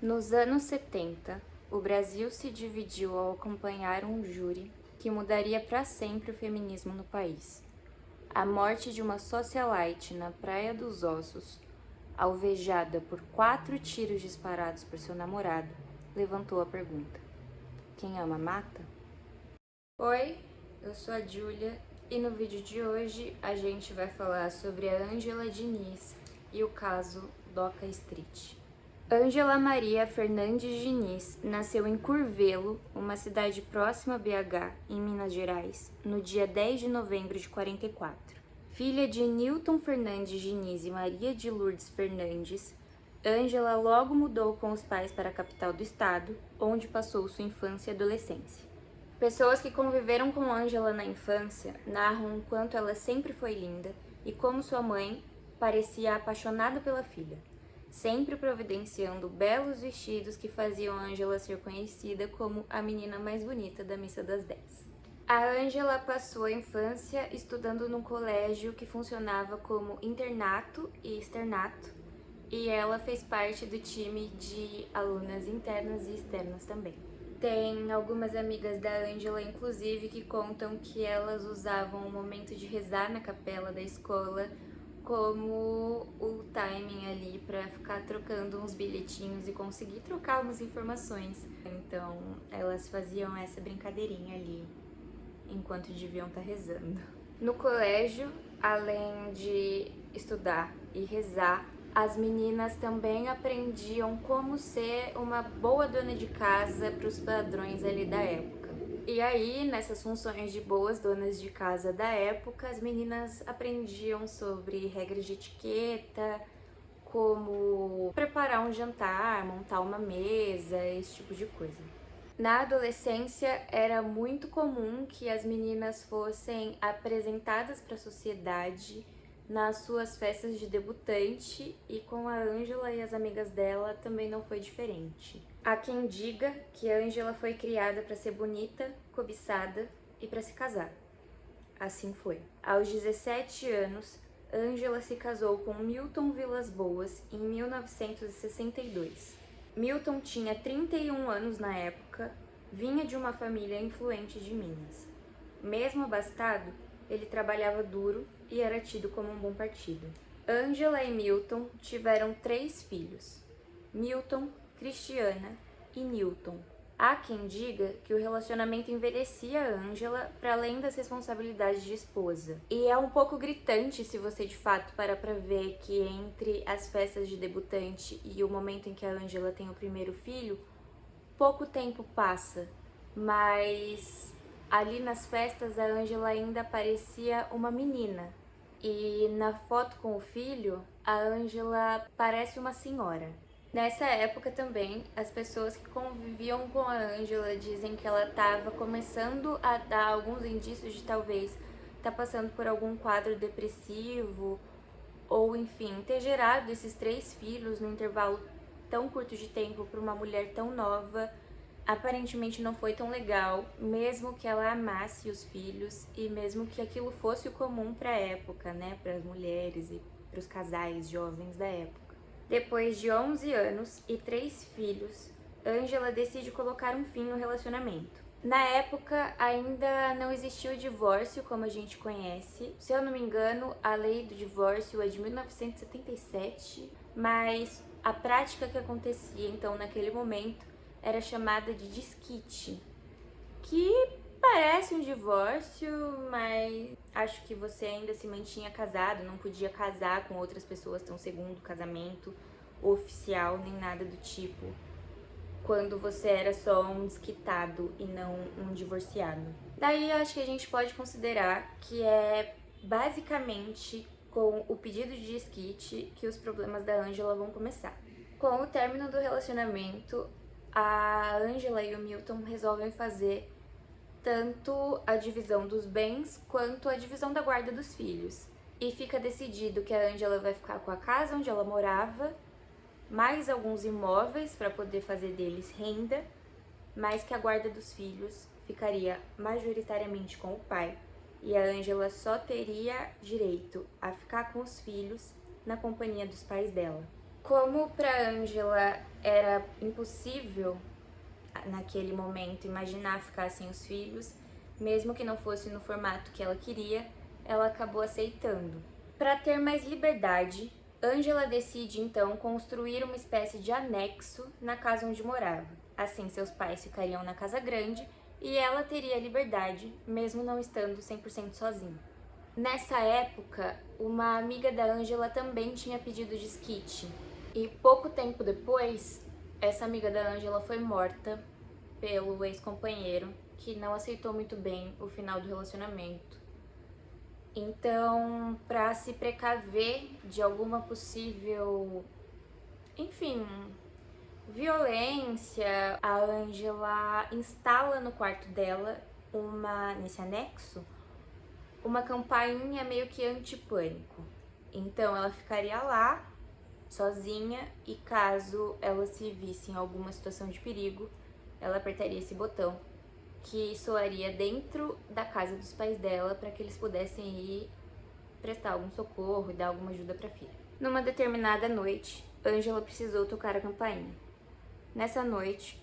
Nos anos 70, o Brasil se dividiu ao acompanhar um júri que mudaria para sempre o feminismo no país. A morte de uma socialite na Praia dos Ossos, alvejada por 4 tiros disparados por seu namorado, levantou a pergunta: quem ama mata? Oi, eu sou a Júlia e no vídeo de hoje a gente vai falar sobre a Ângela Diniz e o caso Doca Street. Ângela Maria Fernandes Diniz nasceu em Curvelo, uma cidade próxima a BH, em Minas Gerais, no dia 10 de novembro de 44. Filha de Nilton Fernandes Diniz e Maria de Lourdes Fernandes, Ângela logo mudou com os pais para a capital do estado, onde passou sua infância e adolescência. Pessoas que conviveram com Ângela na infância narram o quanto ela sempre foi linda e como sua mãe parecia apaixonada pela filha, sempre providenciando belos vestidos que faziam Ângela ser conhecida como a menina mais bonita da Missa das 10. A Ângela passou a infância estudando num colégio que funcionava como internato e externato, e ela fez parte do time de alunas internas e externas também. Tem algumas amigas da Ângela, inclusive, que contam que elas usavam o momento de rezar na capela da escola como o timing ali para ficar trocando uns bilhetinhos e conseguir trocar umas informações. Então elas faziam essa brincadeirinha ali enquanto deviam estar rezando. No colégio, além de estudar e rezar, as meninas também aprendiam como ser uma boa dona de casa para os padrões ali da época. E aí, nessas funções de boas donas de casa da época, as meninas aprendiam sobre regras de etiqueta, como preparar um jantar, montar uma mesa, esse tipo de coisa. Na adolescência, era muito comum que as meninas fossem apresentadas para a sociedade nas suas festas de debutante, e com a Ângela e as amigas dela também não foi diferente. Há quem diga que a Ângela foi criada para ser bonita, cobiçada e para se casar. Assim foi. Aos 17 anos, Ângela se casou com Milton Vilas Boas em 1962. Milton tinha 31 anos na época, vinha de uma família influente de Minas. Mesmo abastado, ele trabalhava duro e era tido como um bom partido. Ângela e Milton tiveram 3 filhos: Milton, Cristiana e Newton. Há quem diga que o relacionamento envelhecia a Ângela para além das responsabilidades de esposa. E é um pouco gritante se você de fato parar para ver que entre as festas de debutante e o momento em que a Ângela tem o primeiro filho, pouco tempo passa, mas ali nas festas a Ângela ainda parecia uma menina. E na foto com o filho, a Ângela parece uma senhora. Nessa época também, as pessoas que conviviam com a Ângela dizem que ela estava começando a dar alguns indícios de talvez estar passando por algum quadro depressivo, ou enfim, ter gerado esses 3 filhos num intervalo tão curto de tempo para uma mulher tão nova. Aparentemente não foi tão legal, mesmo que ela amasse os filhos e mesmo que aquilo fosse o comum para a época, né, para as mulheres e para os casais jovens da época. Depois de 11 anos e 3 filhos, Ângela decide colocar um fim no relacionamento. Na época, ainda não existia o divórcio como a gente conhece. Se eu não me engano, a lei do divórcio é de 1977, mas a prática que acontecia então naquele momento era chamada de desquite, que parece um divórcio, mas acho que você ainda se mantinha casado, não podia casar com outras pessoas, ter um segundo casamento oficial, nem nada do tipo, quando você era só um desquitado e não um divorciado. Daí eu acho que a gente pode considerar que é basicamente com o pedido de desquite que os problemas da Ângela vão começar. Com o término do relacionamento, a Ângela e o Milton resolvem fazer tanto a divisão dos bens quanto a divisão da guarda dos filhos. E fica decidido que a Ângela vai ficar com a casa onde ela morava, mais alguns imóveis para poder fazer deles renda, mas que a guarda dos filhos ficaria majoritariamente com o pai, e a Ângela só teria direito a ficar com os filhos na companhia dos pais dela. Como para Ângela era impossível naquele momento imaginar ficar sem os filhos, mesmo que não fosse no formato que ela queria, ela acabou aceitando. Para ter mais liberdade, Ângela decide então construir uma espécie de anexo na casa onde morava. Assim, seus pais ficariam na casa grande e ela teria liberdade, mesmo não estando 100% sozinha. Nessa época, uma amiga da Ângela também tinha pedido desquite. E pouco tempo depois, essa amiga da Ângela foi morta pelo ex-companheiro, que não aceitou muito bem o final do relacionamento. Então, para se precaver de alguma possível, enfim, violência, a Ângela instala no quarto dela nesse anexo, uma campainha meio que anti-pânico. Então ela ficaria lá, sozinha, e caso ela se visse em alguma situação de perigo, ela apertaria esse botão, que soaria dentro da casa dos pais dela para que eles pudessem ir prestar algum socorro e dar alguma ajuda para a filha. Numa determinada noite, Ângela precisou tocar a campainha. Nessa noite,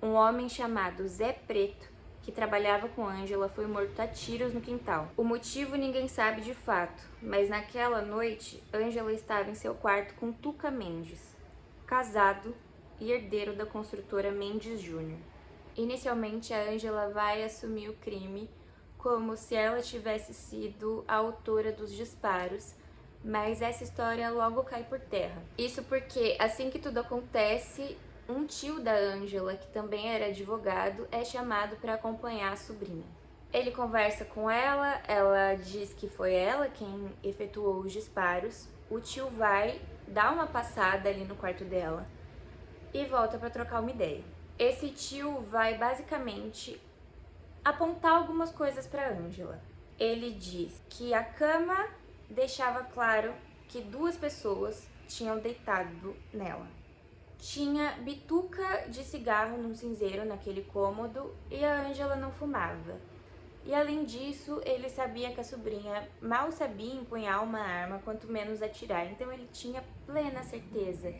um homem chamado Zé Preto, que trabalhava com Ângela, foi morto a tiros no quintal. O motivo ninguém sabe de fato, mas naquela noite, Ângela estava em seu quarto com Tuca Mendes, casado e herdeiro da construtora Mendes Júnior. Inicialmente, a Ângela vai assumir o crime como se ela tivesse sido a autora dos disparos, mas essa história logo cai por terra. Isso porque, assim que tudo acontece, um tio da Ângela, que também era advogado, é chamado para acompanhar a sobrinha. Ele conversa com ela diz que foi ela quem efetuou os disparos. O tio vai dar uma passada ali no quarto dela e volta para trocar uma ideia. Esse tio vai basicamente apontar algumas coisas para Ângela. Ele diz que a cama deixava claro que duas pessoas tinham deitado nela. Tinha bituca de cigarro num cinzeiro naquele cômodo e a Ângela não fumava. E além disso, ele sabia que a sobrinha mal sabia empunhar uma arma, quanto menos atirar. Então ele tinha plena certeza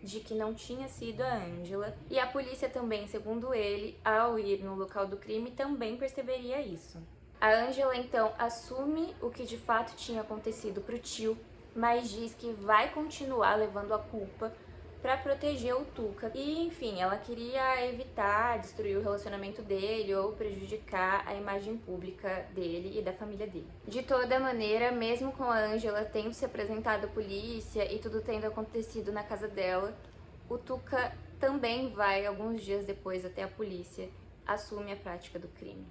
de que não tinha sido a Ângela. E a polícia também, segundo ele, ao ir no local do crime, também perceberia isso. A Ângela então assume o que de fato tinha acontecido para o tio, mas diz que vai continuar levando a culpa para proteger o Tuca. E, enfim, ela queria evitar destruir o relacionamento dele ou prejudicar a imagem pública dele e da família dele. De toda maneira, mesmo com a Ângela tendo se apresentado à polícia e tudo tendo acontecido na casa dela, o Tuca também vai, alguns dias depois, até a polícia, assume a prática do crime.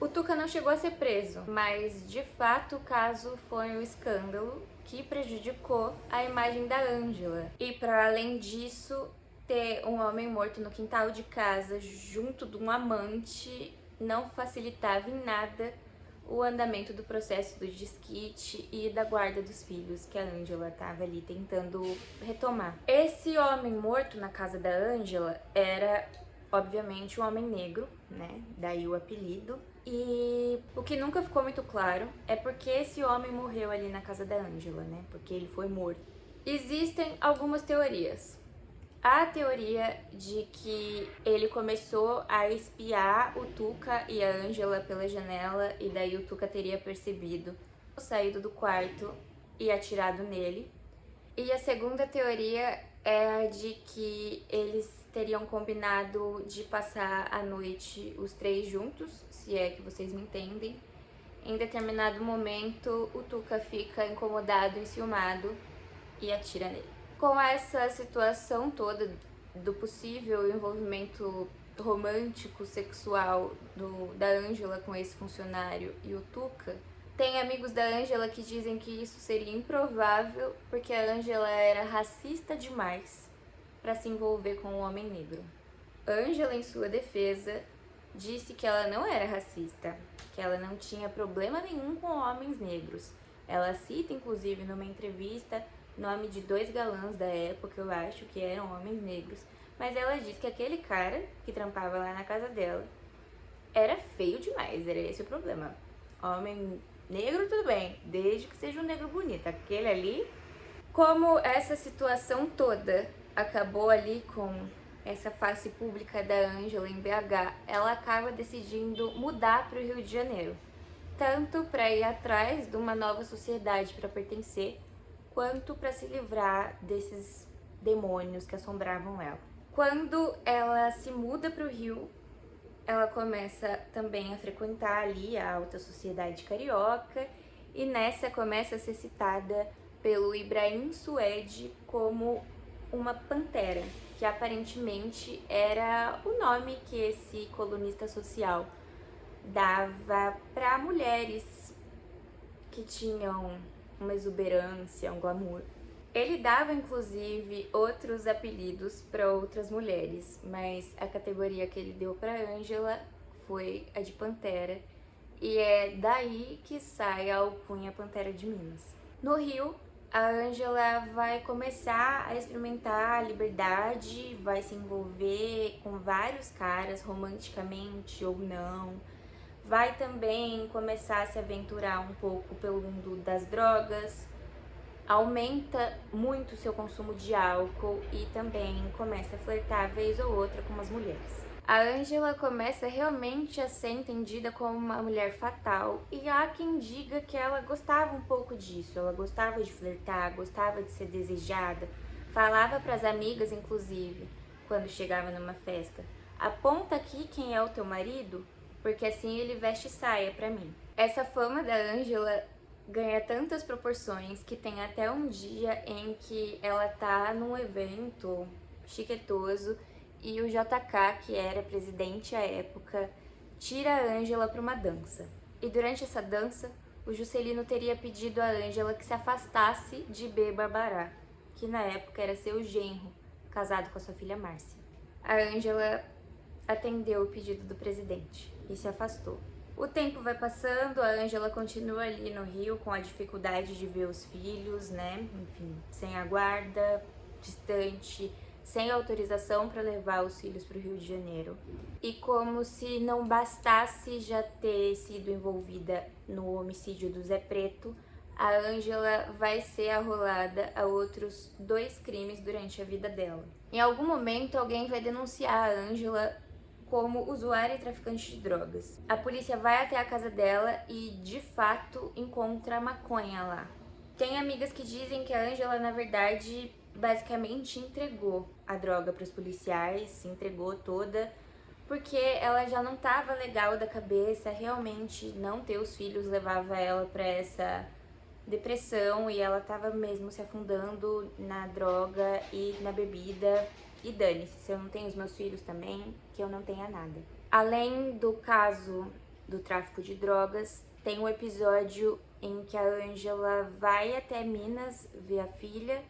O Tuca não chegou a ser preso, mas de fato o caso foi um escândalo que prejudicou a imagem da Ângela. E para além disso, ter um homem morto no quintal de casa junto de um amante não facilitava em nada o andamento do processo do desquite e da guarda dos filhos que a Ângela estava ali tentando retomar. Esse homem morto na casa da Ângela era, obviamente, um homem negro, né? Daí o apelido. E o que nunca ficou muito claro é porque esse homem morreu ali na casa da Ângela, né? Porque ele foi morto. Existem algumas teorias. A teoria de que ele começou a espiar o Tuca e a Ângela pela janela e daí o Tuca teria percebido, saído do quarto e atirado nele. E a segunda teoria é a de que eles teriam combinado de passar a noite os três juntos, se é que vocês me entendem. Em determinado momento, o Tuca fica incomodado, enciumado e atira nele. Com essa situação toda do possível envolvimento romântico, sexual da Ângela com esse funcionário e o Tuca, tem amigos da Ângela que dizem que isso seria improvável porque a Ângela era racista demais para se envolver com um homem negro. Ângela, em sua defesa, disse que ela não era racista, que ela não tinha problema nenhum com homens negros. Ela cita, inclusive, numa entrevista, nome de dois galãs da época, eu acho, que eram homens negros, mas ela diz que aquele cara que trampava lá na casa dela era feio demais, era esse o problema. Homem negro, tudo bem, desde que seja um negro bonito. Aquele ali, Como essa situação toda acabou ali com essa face pública da Ângela em BH, ela acaba decidindo mudar para o Rio de Janeiro, tanto para ir atrás de uma nova sociedade para pertencer, quanto para se livrar desses demônios que assombravam ela. Quando ela se muda para o Rio, ela começa também a frequentar ali a alta sociedade carioca e nessa começa a ser citada pelo Ibrahim Suede como uma pantera, que aparentemente era o nome que esse colunista social dava para mulheres que tinham uma exuberância, um glamour. Ele dava inclusive outros apelidos para outras mulheres, mas a categoria que ele deu para Ângela foi a de Pantera, e é daí que sai a alcunha Pantera de Minas. No Rio, a Ângela vai começar a experimentar a liberdade, vai se envolver com vários caras, romanticamente ou não. Vai também começar a se aventurar um pouco pelo mundo das drogas, aumenta muito seu consumo de álcool e também começa a flertar vez ou outra com as mulheres. A Ângela começa realmente a ser entendida como uma mulher fatal e há quem diga que ela gostava um pouco disso, ela gostava de flertar, gostava de ser desejada, falava para as amigas inclusive, quando chegava numa festa: aponta aqui quem é o teu marido, porque assim ele veste saia pra mim. Essa fama da Ângela ganha tantas proporções que tem até um dia em que ela tá num evento chiquetoso e o JK, que era presidente à época, tira a Ângela para uma dança. E durante essa dança, o Juscelino teria pedido a Ângela que se afastasse de B. Barbará, que na época era seu genro, casado com a sua filha Márcia. A Ângela atendeu o pedido do presidente e se afastou. O tempo vai passando, a Ângela continua ali no Rio com a dificuldade de ver os filhos, né? Enfim, sem a guarda, distante, sem autorização para levar os filhos para o Rio de Janeiro. E como se não bastasse já ter sido envolvida no homicídio do Zé Preto, a Ângela vai ser arrolada a outros 2 crimes durante a vida dela. Em algum momento, alguém vai denunciar a Ângela como usuária e traficante de drogas. A polícia vai até a casa dela e, de fato, encontra maconha lá. Tem amigas que dizem que a Ângela, na verdade, basicamente entregou a droga para os policiais, se entregou toda, porque ela já não estava legal da cabeça, realmente não ter os filhos levava ela para essa depressão e ela estava mesmo se afundando na droga e na bebida. E dane-se, se eu não tenho os meus filhos também, que eu não tenha nada. Além do caso do tráfico de drogas, tem um episódio em que a Ângela vai até Minas ver a filha,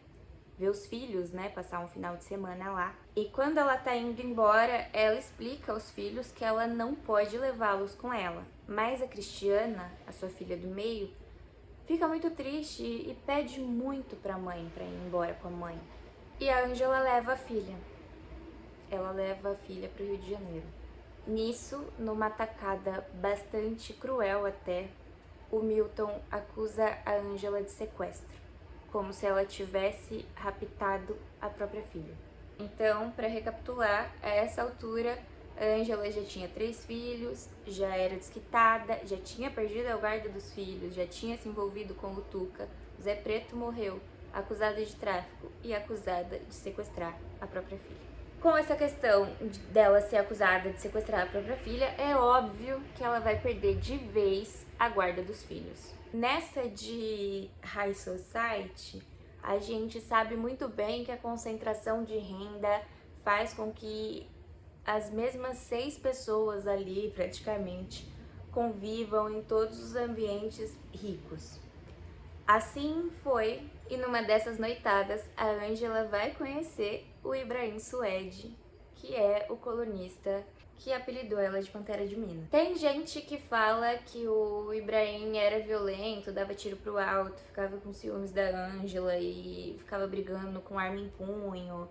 ver os filhos, né, passar um final de semana lá. E quando ela tá indo embora, ela explica aos filhos que ela não pode levá-los com ela. Mas a Cristiana, a sua filha do meio, fica muito triste e pede muito pra mãe pra ir embora com a mãe. E a Ângela leva a filha. Ela leva a filha para o Rio de Janeiro. Nisso, numa atacada bastante cruel até, o Milton acusa a Ângela de sequestro, como se ela tivesse raptado a própria filha. Então, para recapitular, a essa altura, a Ângela já tinha 3 filhos, já era desquitada, já tinha perdido a guarda dos filhos, já tinha se envolvido com o Tuca, o Zé Preto morreu, acusada de tráfico e acusada de sequestrar a própria filha. Com essa questão dela ser acusada de sequestrar a própria filha, é óbvio que ela vai perder de vez a guarda dos filhos. Nessa de High Society, a gente sabe muito bem que a concentração de renda faz com que as mesmas 6 pessoas ali, praticamente, convivam em todos os ambientes ricos. Assim foi, e numa dessas noitadas, a Ângela vai conhecer o Ibrahim Suede, que é o colunista que apelidou ela de Pantera de Minas. Tem gente que fala que o Ibrahim era violento, dava tiro pro alto, ficava com ciúmes da Ângela e ficava brigando com arma em punho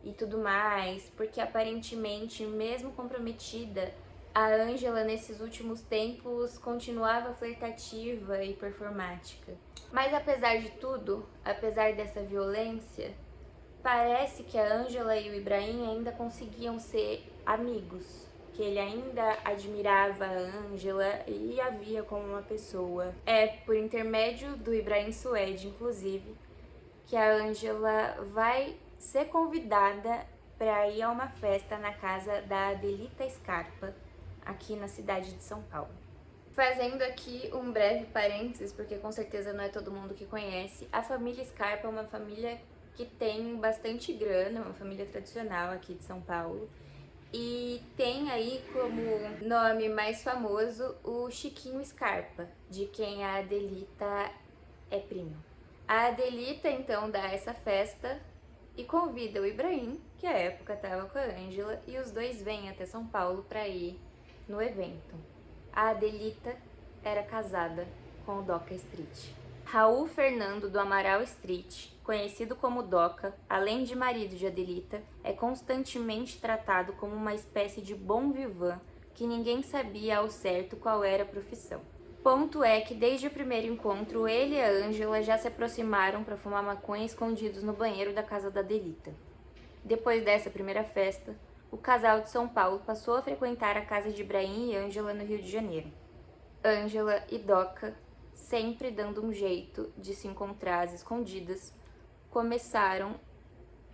e tudo mais, porque aparentemente, mesmo comprometida, A Ângela, nesses últimos tempos, continuava flertativa e performática. Mas apesar de tudo, apesar dessa violência, parece que a Ângela e o Ibrahim ainda conseguiam ser amigos, que ele ainda admirava a Ângela e a via como uma pessoa. É por intermédio do Ibrahim Suede, inclusive, que a Ângela vai ser convidada para ir a uma festa na casa da Adelita Scarpa, aqui na cidade de São Paulo. Fazendo aqui um breve parênteses, porque com certeza não é todo mundo que conhece, a família Scarpa é uma família que tem bastante grana, uma família tradicional aqui de São Paulo, e tem aí como nome mais famoso o Chiquinho Scarpa, de quem a Adelita é prima. A Adelita então dá essa festa e convida o Ibrahim, que à época estava com a Ângela, e os dois vêm até São Paulo para ir no evento. A Adelita era casada com o Doca Street. Raul Fernando do Amaral Street, conhecido como Doca, além de marido de Adelita, é constantemente tratado como uma espécie de bom vivant que ninguém sabia ao certo qual era a profissão. Ponto é que desde o primeiro encontro, ele e a Ângela já se aproximaram para fumar maconha escondidos no banheiro da casa da Adelita. Depois dessa primeira festa, o casal de São Paulo passou a frequentar a casa de Ibrahim e Ângela no Rio de Janeiro. Ângela e Doca, sempre dando um jeito de se encontrar às escondidas, começaram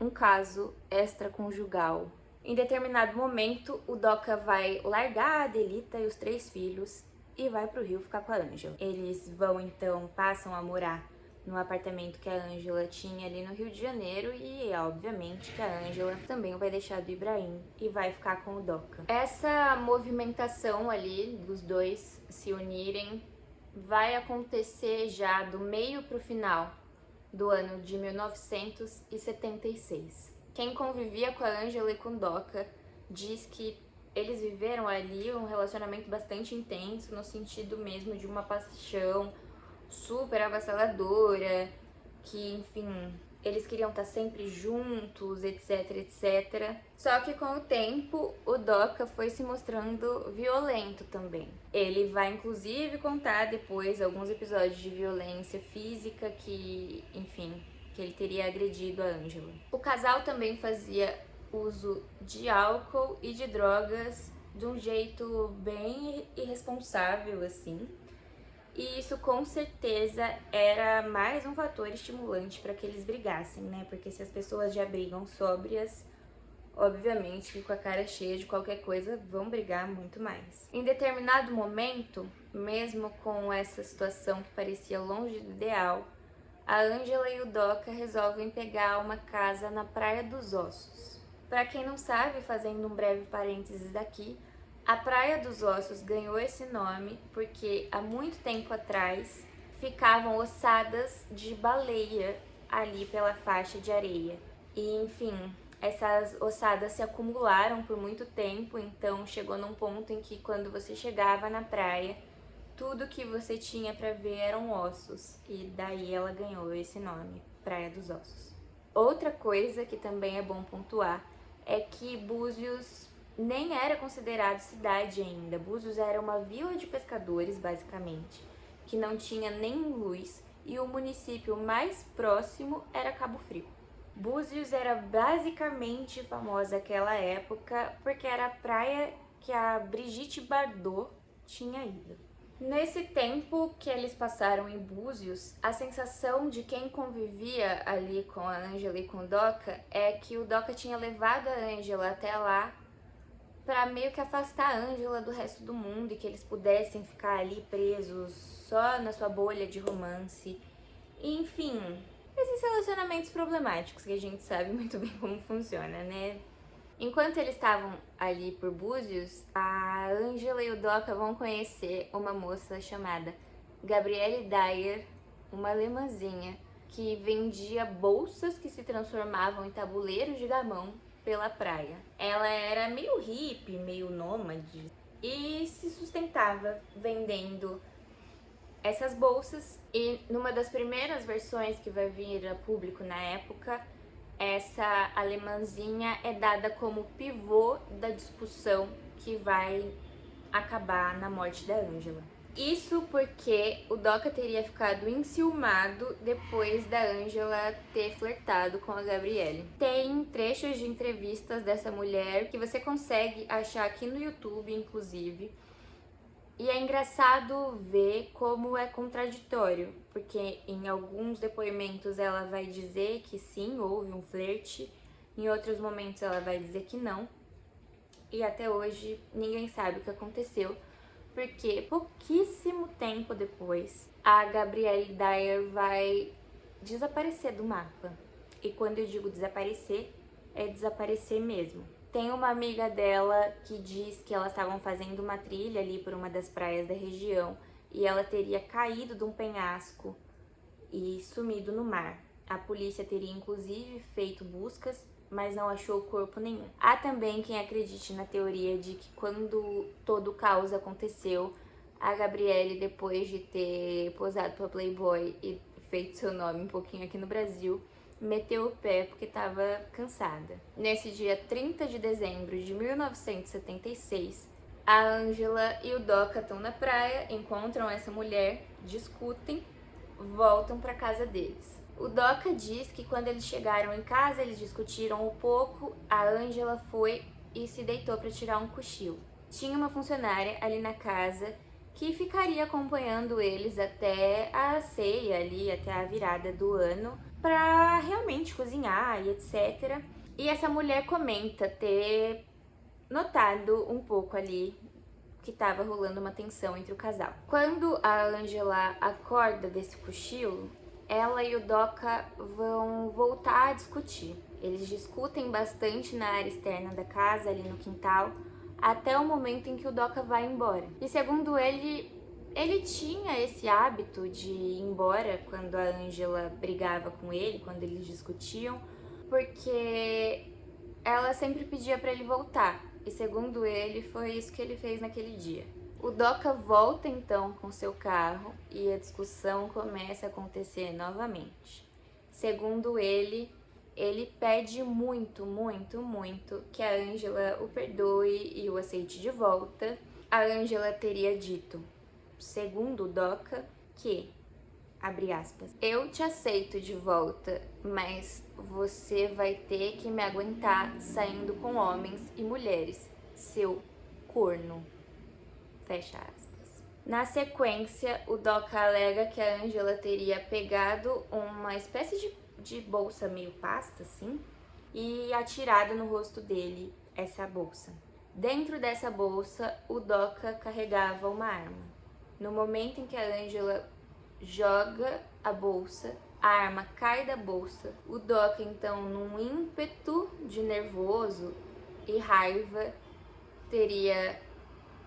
um caso extraconjugal. Em determinado momento, o Doca vai largar a Adelita e os 3 filhos e vai pro Rio ficar com a Ângela. Eles vão então, passam a morar no apartamento que a Ângela tinha ali no Rio de Janeiro e, obviamente, que a Ângela também vai deixar do Ibrahim e vai ficar com o Doca. Essa movimentação ali dos dois se unirem vai acontecer já do meio pro final do ano de 1976. Quem convivia com a Ângela e com o Doca diz que eles viveram ali um relacionamento bastante intenso, no sentido mesmo de uma paixão super avassaladora, que, enfim, eles queriam estar sempre juntos, etc, etc. Só que com o tempo, o Doca foi se mostrando violento também. Ele vai, inclusive, contar depois alguns episódios de violência física que, enfim, que ele teria agredido a Ângela. O casal também fazia uso de álcool e de drogas de um jeito bem irresponsável, assim. E isso com certeza era mais um fator estimulante para que eles brigassem, né? Porque se as pessoas já brigam sóbrias, obviamente que com a cara cheia de qualquer coisa vão brigar muito mais. Em determinado momento, mesmo com essa situação que parecia longe do ideal, a Ângela e o Doca resolvem pegar uma casa na Praia dos Ossos. Para quem não sabe, fazendo um breve parênteses daqui, a Praia dos Ossos ganhou esse nome porque há muito tempo atrás ficavam ossadas de baleia ali pela faixa de areia. E, enfim, essas ossadas se acumularam por muito tempo, então chegou num ponto em que quando você chegava na praia, tudo que você tinha para ver eram ossos, e daí ela ganhou esse nome, Praia dos Ossos. Outra coisa que também é bom pontuar é que Búzios nem era considerado cidade ainda. Búzios era uma vila de pescadores, basicamente, que não tinha nem luz, e o município mais próximo era Cabo Frio. Búzios era basicamente famosa naquela época porque era a praia que a Brigitte Bardot tinha ido. Nesse tempo que eles passaram em Búzios, a sensação de quem convivia ali com a Ângela e com o Doca é que o Doca tinha levado a Ângela até lá para meio que afastar a Ângela do resto do mundo e que eles pudessem ficar ali presos só na sua bolha de romance. E, enfim, esses relacionamentos problemáticos que a gente sabe muito bem como funciona, né? Enquanto eles estavam ali por Búzios, a Ângela e o Doca vão conhecer uma moça chamada Gabriele Dyer, uma alemãzinha que vendia bolsas que se transformavam em tabuleiros de gamão pela praia. Ela era meio hippie, meio nômade e se sustentava vendendo essas bolsas. E numa das primeiras versões que vai vir a público na época, essa alemãzinha é dada como pivô da discussão que vai acabar na morte da Ângela. Isso porque o Doca teria ficado enciumado depois da Ângela ter flertado com a Gabrielle. Tem trechos de entrevistas dessa mulher que você consegue achar aqui no YouTube, inclusive. E é engraçado ver como é contraditório, porque em alguns depoimentos ela vai dizer que sim, houve um flerte, em outros momentos ela vai dizer que não. E até hoje ninguém sabe o que aconteceu, porque pouquíssimo tempo depois a Gabrielle Dyer vai desaparecer do mapa. E quando eu digo desaparecer, é desaparecer mesmo. Tem uma amiga dela que diz que elas estavam fazendo uma trilha ali por uma das praias da região e ela teria caído de um penhasco e sumido no mar. A polícia teria inclusive feito buscas, mas não achou corpo nenhum. Há também quem acredite na teoria de que quando todo o caos aconteceu, a Gabrielle, depois de ter posado para Playboy e feito seu nome um pouquinho aqui no Brasil, meteu o pé porque estava cansada. Nesse dia 30 de dezembro de 1976, a Ângela e o Doca estão na praia, encontram essa mulher, discutem, voltam para casa deles. O Doca diz que quando eles chegaram em casa, eles discutiram um pouco, a Ângela foi e se deitou para tirar um cochilo. Tinha uma funcionária ali na casa que ficaria acompanhando eles até a ceia ali, até a virada do ano, para realmente cozinhar e etc. E essa mulher comenta ter notado um pouco ali que estava rolando uma tensão entre o casal. Quando a Ângela acorda desse cochilo, ela e o Doca vão voltar a discutir. Eles discutem bastante na área externa da casa, ali no quintal, até o momento em que o Doca vai embora. E segundo ele tinha esse hábito de ir embora quando a Ângela brigava com ele, quando eles discutiam, porque ela sempre pedia para ele voltar. E segundo ele, foi isso que ele fez naquele dia. O Doca volta então com seu carro e a discussão começa a acontecer novamente. Segundo ele pede muito, muito, muito que a Ângela o perdoe e o aceite de volta. A Ângela teria dito, segundo o Doca, que, abre aspas, eu te aceito de volta, mas você vai ter que me aguentar saindo com homens e mulheres, seu corno. Fecha aspas. Na sequência, o Doca alega que a Ângela teria pegado uma espécie de bolsa meio pasta, assim, e atirado no rosto dele essa bolsa. Dentro dessa bolsa, o Doca carregava uma arma. No momento em que a Ângela joga a bolsa, a arma cai da bolsa, o Doca, então, num ímpeto de nervoso e raiva, teria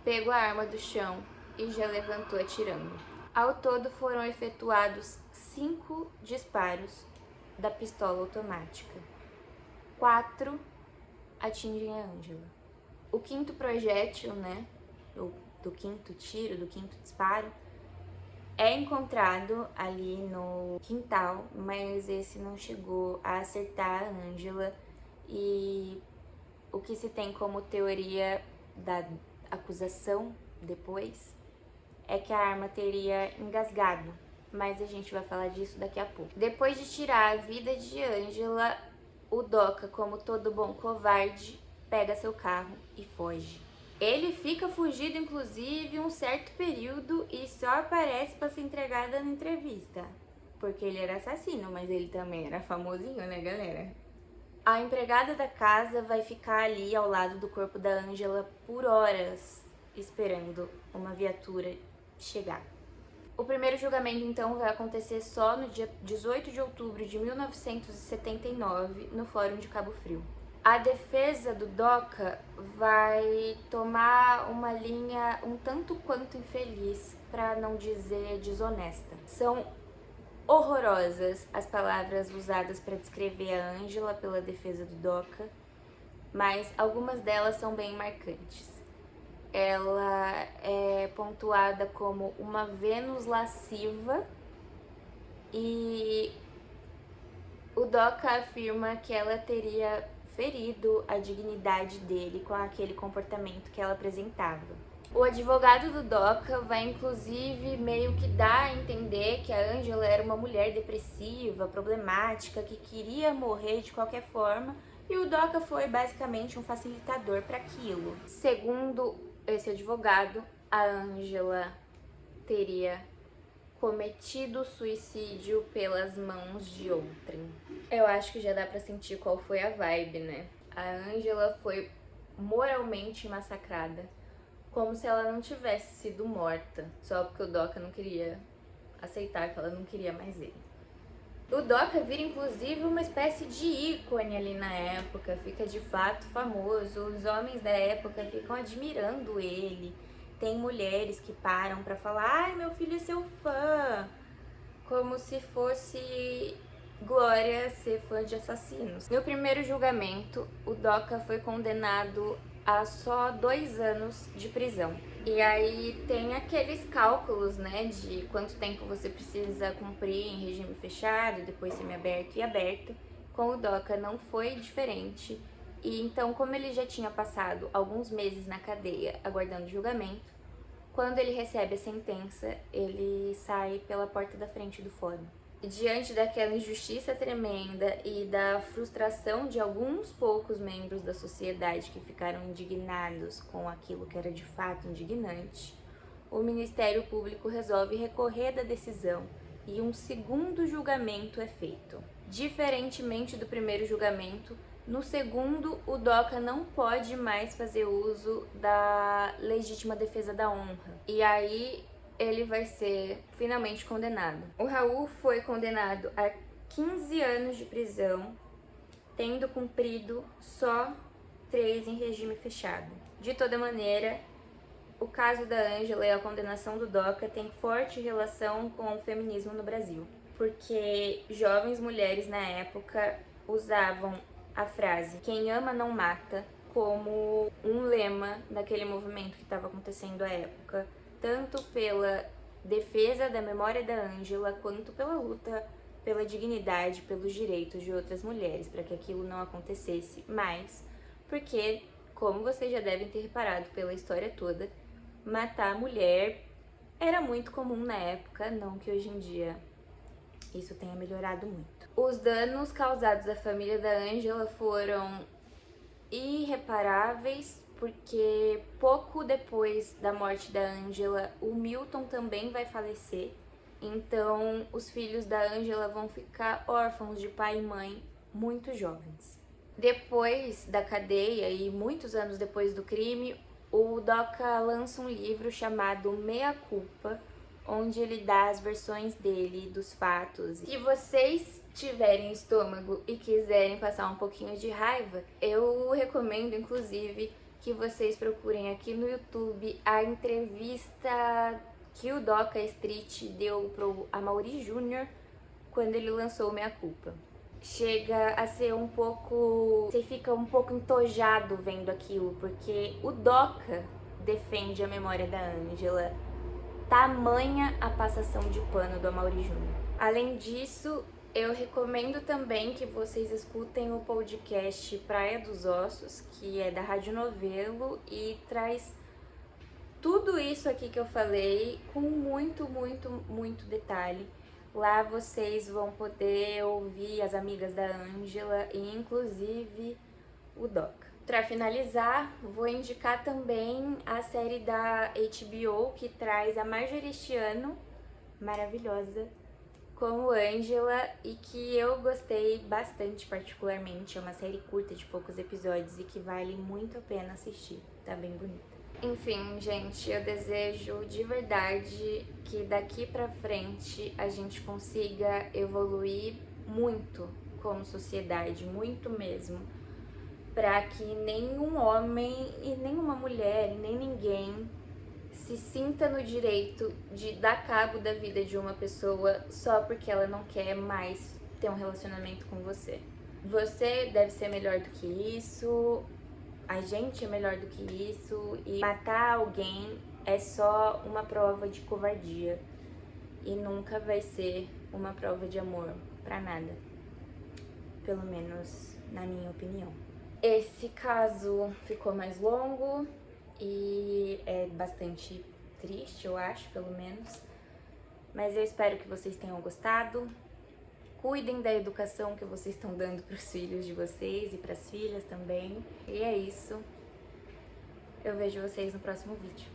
pegou a arma do chão e já levantou atirando. Ao todo foram efetuados 5 disparos da pistola automática. 4 atingem a Ângela. O quinto projétil, do quinto tiro, do quinto disparo, é encontrado ali no quintal, mas esse não chegou a acertar a Ângela e o que se tem como teoria da acusação depois é que a arma teria engasgado, mas a gente vai falar disso daqui a pouco. Depois de tirar a vida de Ângela, o Doca, como todo bom covarde, pega seu carro e foge. Ele fica fugido, inclusive, um certo período e só aparece para ser entregado na entrevista, porque ele era assassino, mas ele também era famosinho, né, galera? A empregada da casa vai ficar ali ao lado do corpo da Ângela por horas, esperando uma viatura chegar. O primeiro julgamento, então, vai acontecer só no dia 18 de outubro de 1979, no Fórum de Cabo Frio. A defesa do Doca vai tomar uma linha um tanto quanto infeliz, para não dizer desonesta. São horrorosas as palavras usadas para descrever a Ângela pela defesa do Doca, mas algumas delas são bem marcantes. Ela é pontuada como uma Vênus lasciva e o Doca afirma que ela teria ferido a dignidade dele com aquele comportamento que ela apresentava. O advogado do Doca vai inclusive meio que dar a entender que a Ângela era uma mulher depressiva, problemática, que queria morrer de qualquer forma, e o Doca foi basicamente um facilitador para aquilo. Segundo esse advogado, a Ângela teria cometido suicídio pelas mãos de outrem. Eu acho que já dá pra sentir qual foi a vibe, né? A Ângela foi moralmente massacrada, como se ela não tivesse sido morta, só porque o Doca não queria aceitar que ela não queria mais ele. O Doca vira inclusive uma espécie de ícone ali na época, fica de fato famoso, os homens da época ficam admirando ele. Tem mulheres que param pra falar: ai, meu filho é seu fã, como se fosse glória ser fã de assassinos. No primeiro julgamento, o Doca foi condenado a só 2 anos de prisão. E aí tem aqueles cálculos, né, de quanto tempo você precisa cumprir em regime fechado, depois semiaberto e aberto. Com o Doca não foi diferente. E então, como ele já tinha passado alguns meses na cadeia aguardando julgamento, quando ele recebe a sentença, ele sai pela porta da frente do fórum. Diante daquela injustiça tremenda e da frustração de alguns poucos membros da sociedade que ficaram indignados com aquilo que era de fato indignante, o Ministério Público resolve recorrer da decisão e um segundo julgamento é feito. Diferentemente do primeiro julgamento, no segundo, o Doca não pode mais fazer uso da legítima defesa da honra. E aí ele vai ser finalmente condenado. O Raul foi condenado a 15 anos de prisão, tendo cumprido só 3 em regime fechado. De toda maneira, o caso da Ângela e a condenação do Doca tem forte relação com o feminismo no Brasil, porque jovens mulheres na época usavam a frase "quem ama não mata" como um lema daquele movimento que estava acontecendo à época, tanto pela defesa da memória da Ângela, quanto pela luta pela dignidade, pelos direitos de outras mulheres, para que aquilo não acontecesse mais, porque, como vocês já devem ter reparado pela história toda, matar a mulher era muito comum na época, não que hoje em dia isso tenha melhorado muito. Os danos causados à família da Ângela foram irreparáveis, porque pouco depois da morte da Ângela, o Milton também vai falecer. Então, os filhos da Ângela vão ficar órfãos de pai e mãe muito jovens. Depois da cadeia e muitos anos depois do crime, o Doca lança um livro chamado Meia Culpa, onde ele dá as versões dele dos fatos. Se vocês tiverem estômago e quiserem passar um pouquinho de raiva, eu recomendo, inclusive, que vocês procurem aqui no YouTube a entrevista que o Doca Street deu pro Amaury Júnior quando ele lançou Meia Culpa. Chega a ser um pouco... Você fica um pouco entojado vendo aquilo, porque o Doca defende a memória da Ângela, tamanha a passação de pano do Amaury Júnior. Além disso, eu recomendo também que vocês escutem o podcast Praia dos Ossos, que é da Rádio Novelo e traz tudo isso aqui que eu falei com muito detalhe. Lá vocês vão poder ouvir as amigas da Ângela e inclusive o Doca. Para finalizar, vou indicar também a série da HBO que traz a Marjorie este ano, maravilhosa, como Ângela, e que eu gostei bastante particularmente. É uma série curta de poucos episódios e que vale muito a pena assistir, tá bem bonita. Enfim, gente, eu desejo de verdade que daqui pra frente a gente consiga evoluir muito como sociedade, muito mesmo, para que nenhum homem e nenhuma mulher, e nem ninguém se sinta no direito de dar cabo da vida de uma pessoa só porque ela não quer mais ter um relacionamento com você. Você deve ser melhor do que isso, a gente é melhor do que isso, e matar alguém é só uma prova de covardia e nunca vai ser uma prova de amor pra nada, pelo menos na minha opinião. Esse caso ficou mais longo E é bastante triste, eu acho, pelo menos. Mas eu espero que vocês tenham gostado. Cuidem da educação que vocês estão dando para os filhos de vocês e para as filhas também. E é isso. Eu vejo vocês no próximo vídeo.